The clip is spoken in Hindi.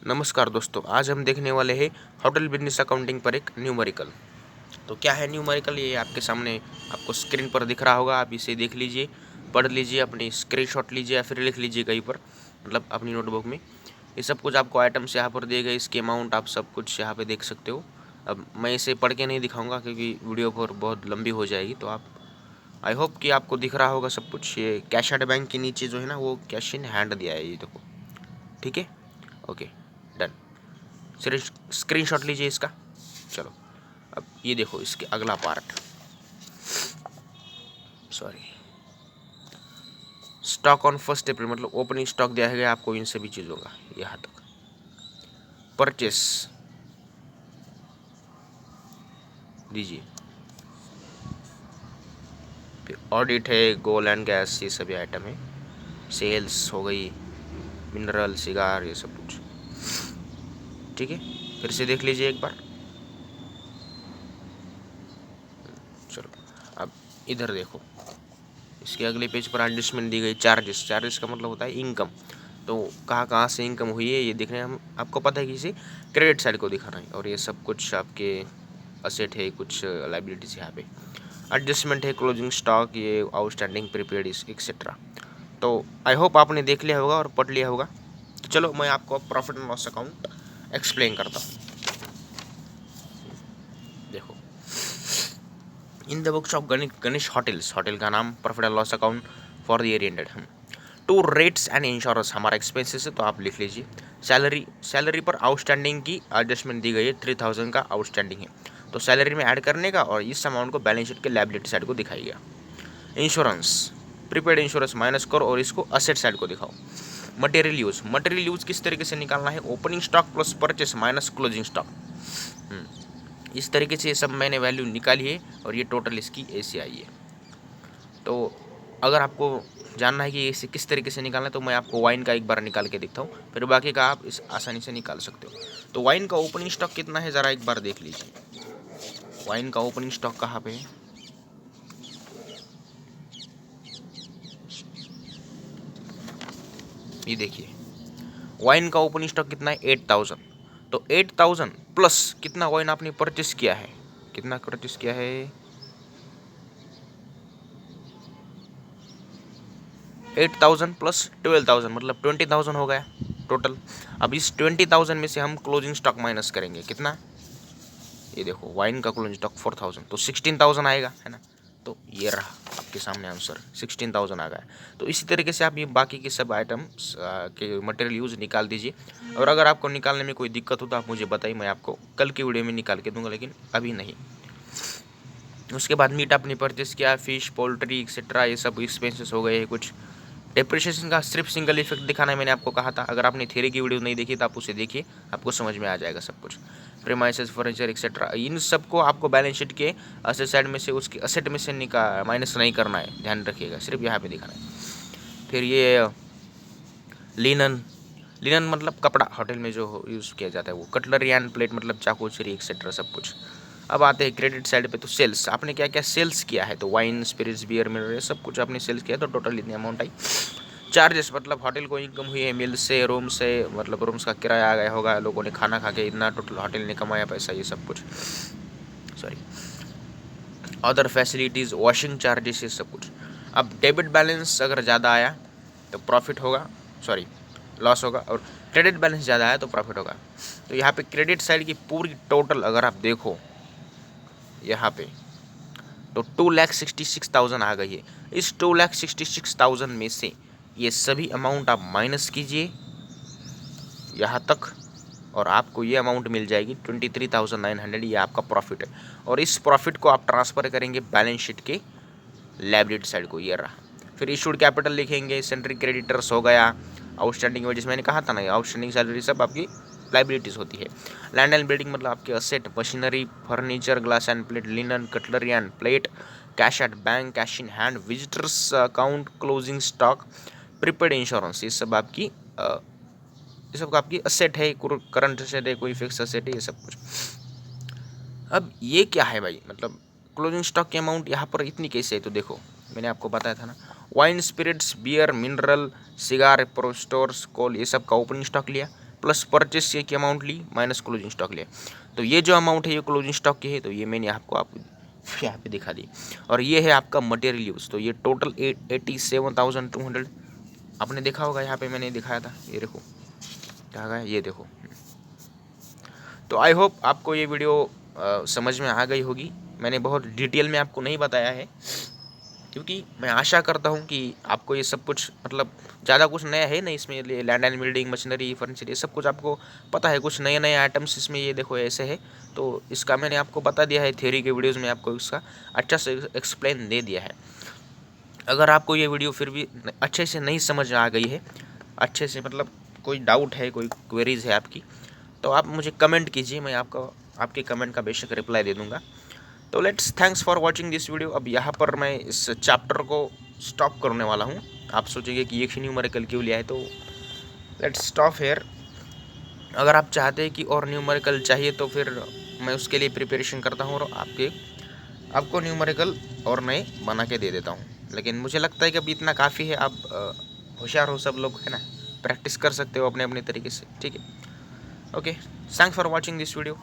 नमस्कार दोस्तों, आज हम देखने वाले हैं होटल बिजनेस अकाउंटिंग पर एक न्यूमेरिकल। तो क्या है न्यूमेरिकल, ये आपके सामने आपको स्क्रीन पर दिख रहा होगा। आप इसे देख लीजिए, पढ़ लीजिए, अपनी स्क्रीनशॉट लीजिए या फिर लिख लीजिए कहीं पर, मतलब अपनी नोटबुक में। ये सब कुछ आपको आइटम्स यहाँ पर दिए गए, इसके अमाउंट आप सब कुछ यहाँ पे देख सकते हो। अब मैं इसे पढ़ के नहीं दिखाऊंगा क्योंकि वीडियो पर बहुत लंबी हो जाएगी। तो आप, आई होप कि आपको दिख रहा होगा सब कुछ। ये कैश एट बैंक के नीचे जो है ना, वो कैश इन हैंड दिया है, ये देखो। ठीक है, ओके, डन। स्क्रीनशॉट लीजिए इसका। चलो, अब ये देखो इसके अगला पार्ट। सॉरी, स्टॉक ऑन 1 अप्रैल, मतलब ओपनिंग स्टॉक दिया है आपको इन सभी चीज़ों का यहाँ तक। परचेस दीजिए, फिर ऑडिट है, गोल एंड गैस, ये सभी आइटम है। सेल्स हो गई, मिनरल, सिगार, ये सब कुछ। ठीक है, फिर से देख लीजिए एक बार। चलो, अब इधर देखो, इसके अगले पेज पर एडजस्टमेंट दी गई। चार्जेस, चार्जेस का मतलब होता है इनकम। तो कहाँ कहाँ से इनकम हुई है ये देखने हम, आपको पता है कि इसे क्रेडिट साइड को दिखाना है। और ये सब कुछ आपके असेट है, कुछ लाइबिलिटीज यहाँ पे। एडजस्टमेंट है, क्लोजिंग स्टॉक, ये आउटस्टैंडिंग, प्रीपेड, एक्सेट्रा। तो आई होप आपने देख लिया होगा और पढ़ लिया होगा। तो चलो मैं आपको profit and loss account explain करता हूँ। देखो, in the books of Ganesh hotels, hotel का नाम, profit and loss account for the year ended. To rates and insurance हमारा एक्सपेंसेस है, तो आप लिख लीजिए। सैलरी, सैलरी पर आउटस्टैंडिंग की एडजस्टमेंट दी गई है, 3000 का आउटस्टैंडिंग है, तो सैलरी में ऐड करने का और इस अमाउंट को बैलेंस शीट के लायबिलिटी साइड को दिखाइएगा। इंश्योरेंस, प्रीपेड इंश्योरेंस माइनस करो और इसको असेट साइड को दिखाओ। मटेरियल यूज, मटेरियल यूज किस तरीके से निकालना है, opening stock plus purchase minus closing stock. इस तरीके से ये सब मैंने वैल्यू निकाली है और ये टोटल इसकी ऐसे आई है। तो अगर आपको जानना है कि इसे किस तरीके से निकालना है, तो मैं आपको वाइन का एक बार निकाल के दिखता हूँ, फिर बाकी का आप इस आसानी से निकाल सकते हो। तो वाइन का ओपनिंग स्टॉक कितना है, ज़रा एक बार देख लीजिए। वाइन का ओपनिंग स्टॉक कहाँ पे है, ये देखिए। वाइन का ओपनिंग स्टॉक कितना है, 8000। तो 8000 प्लस कितना वाइन आपने परचेस किया है, कितना परचेस किया है, 8000 प्लस 12000, मतलब 20000 हो गया टोटल। अब इस 20000 में से हम क्लोजिंग स्टॉक माइनस करेंगे, कितना, ये देखो, वाइन का क्लोजिंग स्टॉक 4000, तो 16000 आएगा, है ना। तो ये रहा आपके सामने आंसर, 16000 आ गया। तो इसी तरीके से आप ये बाकी के सब आइटम्स के मटेरियल यूज निकाल दीजिए। और अगर आपको निकालने में कोई दिक्कत हो तो आप मुझे बताइए, मैं आपको कल की वीडियो में निकाल के दूंगा, लेकिन अभी नहीं। उसके बाद मीट आपने परचेस किया, फिश, पोल्ट्री, एक्सेट्रा, ये सब एक्सपेंसेस हो गए। कुछ डेप्रिसिएशन का सिर्फ सिंगल इफेक्ट दिखाना है, मैंने आपको कहा था। अगर आपने थ्योरी की वीडियो नहीं देखी तो आप उसे देखिए, आपको समझ में आ जाएगा सब कुछ। प्रीमाइसेस, फर्नीचर, एक्सेट्रा, इन सब को आपको बैलेंस शीट के असेट साइड में से, उसके असेट में से माइनस नहीं करना है, ध्यान रखिएगा, सिर्फ यहाँ पे दिखाना है। फिर ये लिनन, लिनन मतलब कपड़ा, होटल में जो यूज़ किया जाता है वो। कटलरी एंड प्लेट मतलब चाकू, छुरी, एक्सेट्रा, सब कुछ। अब आते हैं क्रेडिट साइड पे, तो सेल्स, आपने क्या क्या सेल्स किया है, तो वाइन, स्पिरिट्स, बियर, मिनरल, सब कुछ आपने सेल्स किया, तो टोटल इतनी अमाउंट आई। चार्जेस मतलब होटल को इनकम हुई है, मिल से, रूम से, मतलब रूम्स का किराया आ गया होगा, लोगों ने खाना खा के इतना टोटल होटल ने कमाया पैसा, ये सब कुछ। Sorry, other facilities, washing charges, ये सब कुछ। अब डेबिट बैलेंस अगर ज़्यादा आया तो प्रॉफिट होगा, सॉरी लॉस होगा, और क्रेडिट बैलेंस ज़्यादा आया तो प्रॉफिट होगा। तो यहाँ पे क्रेडिट साइड की पूरी टोटल अगर आप देखो यहाँ पे, तो 2,66,000 आ गई है। इस 2,66,000 में से ये सभी अमाउंट आप माइनस कीजिए यहाँ तक, और आपको ये अमाउंट मिल जाएगी 23,900, ये आपका प्रॉफिट है। और इस प्रॉफिट को आप ट्रांसफ़र करेंगे बैलेंस शीट के लायबिलिटी साइड को, ये रहा। फिर इशूड कैपिटल लिखेंगे, सेंट्री क्रेडिटर्स हो गया, आउटस्टैंडिंग वेजेस, मैंने कहा था ना, आउटस्टैंडिंग सैलरी सब आपकी लाइबिलिटीज़ होती है। लैंड एंड बिल्डिंग मतलब आपके asset, machinery, furniture, glass end plate, linen, cutlery end plate, cash at bank, cash in hand, visitors account, closing stock, prepaid insurance, ये सब आपकी ये सब आपकी असेट है, करंट असेट है, कोई फिक्स असेट है, ये सब कुछ। अब ये क्या है भाई, मतलब क्लोजिंग स्टॉक की अमाउंट यहाँ पर इतनी कैसे है, तो देखो मैंने आपको बताया था ना, wine, spirits, beer, mineral, cigar, प्रोस्टोर्स, कोल, ये सब का ओपनिंग स्टॉक लिया, प्लस परचेस की अमाउंट ली माइनस क्लोजिंग स्टॉक लिया। तो ये जो अमाउंट है ये क्लोजिंग स्टॉक की है, तो ये मैंने आपको यहाँ पे दिखा दी। और ये है आपका मटेरियल यूज, तो ये टोटल 87,200 आपने देखा होगा, यहाँ पे मैंने दिखाया था, ये देखो क्या है, ये देखो। तो आई होप आपको ये वीडियो समझ में आ गई होगी। मैंने बहुत डिटेल में आपको नहीं बताया है, क्योंकि मैं आशा करता हूँ कि आपको ये सब कुछ मतलब ज़्यादा कुछ नया है नहीं इसमें। Land and building, machinery, furniture, ये सब कुछ आपको पता है। कुछ नए नए आइटम्स इसमें ये देखो ऐसे है, तो इसका मैंने आपको बता दिया है। थ्योरी के वीडियोज़ में आपको इसका अच्छा से एक्सप्लेन दे दिया है। अगर आपको ये वीडियो फिर भी अच्छे से नहीं समझ आ गई है, अच्छे से मतलब कोई डाउट है, कोई क्वेरीज है आपकी, तो आप मुझे कमेंट कीजिए, मैं आपके कमेंट का बेशक रिप्लाई दे दूँगा। तो let's thanks for watching this video. अब यहाँ पर मैं इस चैप्टर को स्टॉप करने वाला हूँ। आप सोचेंगे कि एक ही न्यूमेरिकल क्यों लिया है, तो लेट्स स्टॉप हेयर। अगर आप चाहते हैं कि और न्यूमेरिकल चाहिए तो फिर मैं उसके लिए प्रिपरेशन करता हूँ और आपको न्यूमेरिकल और नए बना के दे देता हूँ। लेकिन मुझे लगता है कि अभी इतना काफ़ी है। आप होशियार हो सब लोग, है ना, प्रैक्टिस कर सकते हो अपने अपने तरीके से, ठीक है। Okay, thanks for watching this video.